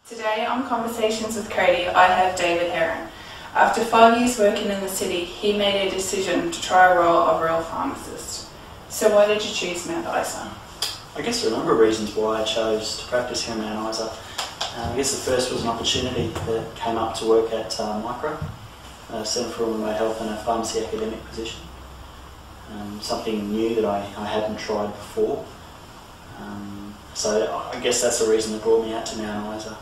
Today on Conversations with Cody, I have David Herron. After 5 years working in the city, he made a decision to try a role of real pharmacist. So why did you choose Mount Isa? I guess there are a number of reasons why I chose to practice here in Mount Isa. I guess the first was an opportunity that came up to work at Micro, Centre for Remote Health, in a pharmacy academic position. Something new that I hadn't tried before. So I guess that's the reason that brought me out to Mount Isa.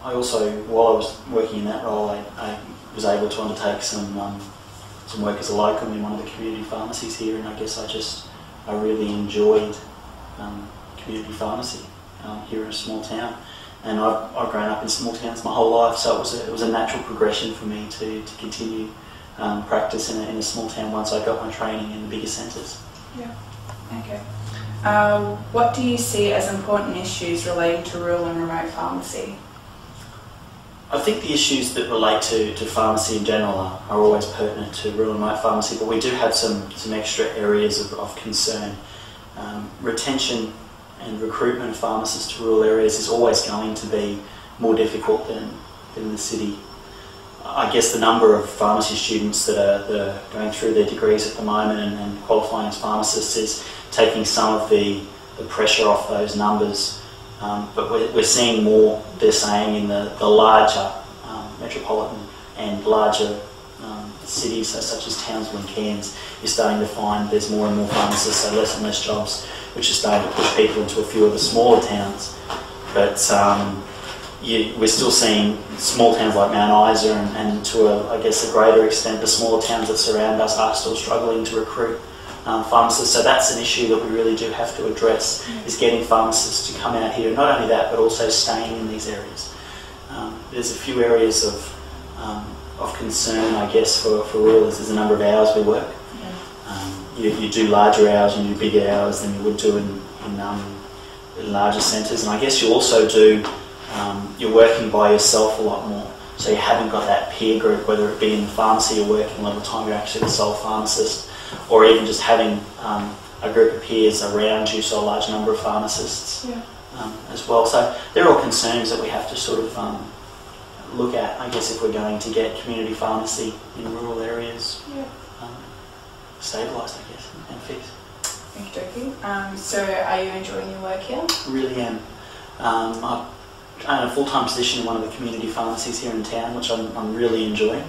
I also, while I was working in that role, I was able to undertake some work as a locum in one of the community pharmacies here, and I guess I really enjoyed community pharmacy here in a small town. And I've grown up in small towns my whole life, so it was a natural progression for me to continue practice in a small town once I got my training in the bigger centres. Yeah. Okay. What do you see as important issues relating to rural and remote pharmacy? I think the issues that relate to pharmacy in general are always pertinent to rural and remote pharmacy, but we do have some extra areas of concern. Retention and recruitment of pharmacists to rural areas is always going to be more difficult than in the city. I guess the number of pharmacy students that are going through their degrees at the moment and qualifying as pharmacists is taking some of the pressure off those numbers. But we're seeing more, they're saying, in the larger metropolitan and larger cities, such as Townsville and Cairns. You're starting to find there's more and more pharmacists, so less and less jobs, which is starting to push people into a few of the smaller towns. But we're still seeing small towns like Mount Isa and to I guess a greater extent the smaller towns that surround us are still struggling to recruit pharmacists. So that's an issue that we really do have to address, is getting pharmacists to come out here. Not only that, but also staying in these areas. There's a few areas of concern, I guess, for ruralers. There's a number of hours we work. You do larger hours, you do bigger hours than you would do in larger centres, and I guess you also do, you're working by yourself a lot more, so you haven't got that peer group, whether it be in the pharmacy you're working a lot of the time, you're actually the sole pharmacist, or even just having a group of peers around you, so a large number of pharmacists as well. So they're all concerns that we have to sort of look at, I guess, if we're going to get community pharmacy in rural areas stabilised, I guess, and fixed. Okey-dokey. So are you enjoying your work here? I really am. I'm in a full-time position in one of the community pharmacies here in town, which I'm really enjoying.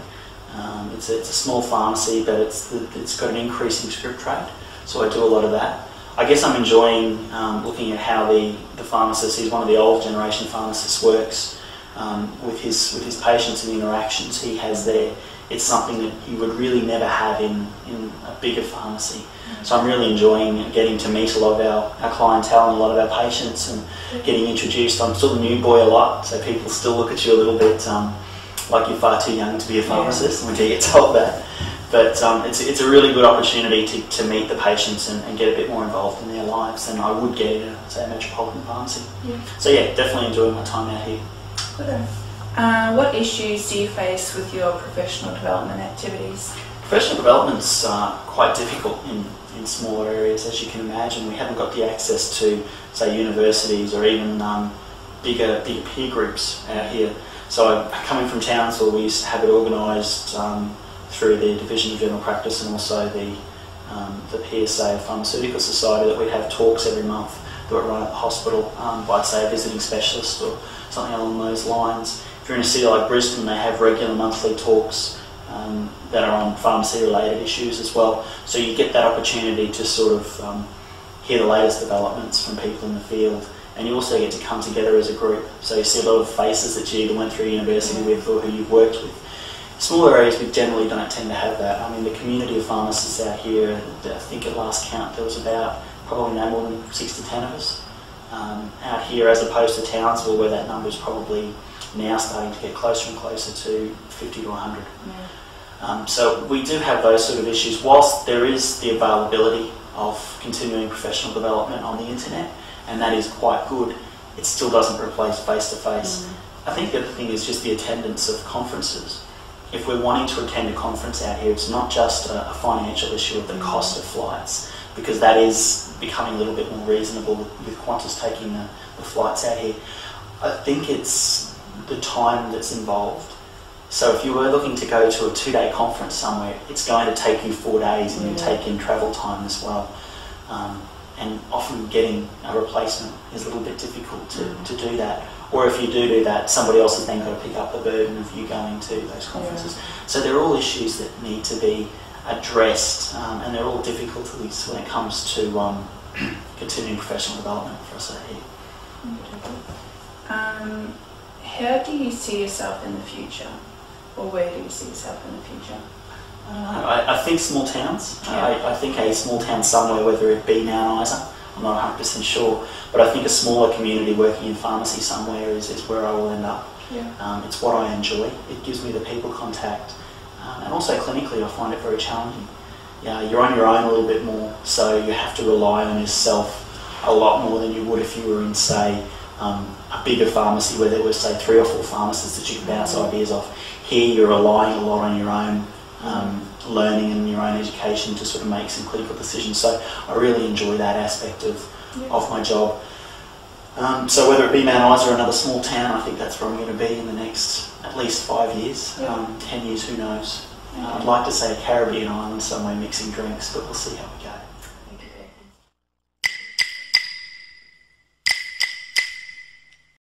It's a small pharmacy, but it's got an increasing script rate, so I do a lot of that. I guess I'm enjoying looking at how the pharmacist, he's one of the old generation pharmacists, works with his patients and the interactions he has there. It's something that you would really never have in a bigger pharmacy. So I'm really enjoying getting to meet a lot of our clientele and a lot of our patients and getting introduced. I'm still the new boy a lot, so people still look at you a little bit like you're far too young to be a pharmacist, when you get told that. But it's a really good opportunity to meet the patients and get a bit more involved in their lives than I would get in a metropolitan pharmacy. So yeah, definitely enjoying my time out here. Good. What issues do you face with your professional development activities? Professional development's quite difficult in smaller areas, as you can imagine. We haven't got the access to, say, universities or even bigger peer groups out here. So coming from Townsville, we used to have it organised through the Division of General Practice and also the PSA Pharmaceutical Society, that we'd have talks every month that were run at the hospital by, say, a visiting specialist or something along those lines. If you're in a city like Brisbane, they have regular monthly talks that are on pharmacy-related issues as well. So you get that opportunity to sort of hear the latest developments from people in the field, and you also get to come together as a group. So you see a lot of faces that you either went through university with or who you've worked with. Smaller areas, we generally don't tend to have that. I mean, the community of pharmacists out here, I think at last count there was about probably no more than 6 to 10 of us out here, as opposed to Townsville, where that number is probably now starting to get closer and closer to 50 to 100. So we do have those sort of issues. Whilst there is the availability of continuing professional development on the internet, and that is quite good, it still doesn't replace face-to-face. I think the other thing is just the attendance of conferences. If we're wanting to attend a conference out here, it's not just a financial issue of the cost of flights. because that is becoming a little bit more reasonable with Qantas taking the flights out here. I think it's the time that's involved. So if you were looking to go to a 2-day conference somewhere, it's going to take you 4 days, and you take in travel time as well. And often getting a replacement is a little bit difficult to do that. Or if you do that, somebody else has then got to pick up the burden of you going to those conferences. So they're all issues that need to be addressed, and they're all difficulties when it comes to continuing professional development for us out here. How do you see yourself in the future? Or where do you see yourself in the future? I don't know. I think small towns. I think a small town somewhere, whether it be Mount Isa, I'm not 100% sure, but I think a smaller community working in pharmacy somewhere is where I will end up. It's what I enjoy. It gives me the people contact, and also clinically I find it very challenging. You're on your own a little bit more, so you have to rely on yourself a lot more than you would if you were in, say, a bigger pharmacy where there were, say, 3 or 4 pharmacists that you could bounce ideas off. Here you're relying a lot on your own learning and your own education to sort of make some clinical decisions. So I really enjoy that aspect of my job. So whether it be Mount Isa or another small town, I think that's where I'm going to be in the next at least 5 years, 10 years, who knows. I'd like to say a Caribbean island somewhere mixing drinks, but we'll see how we go.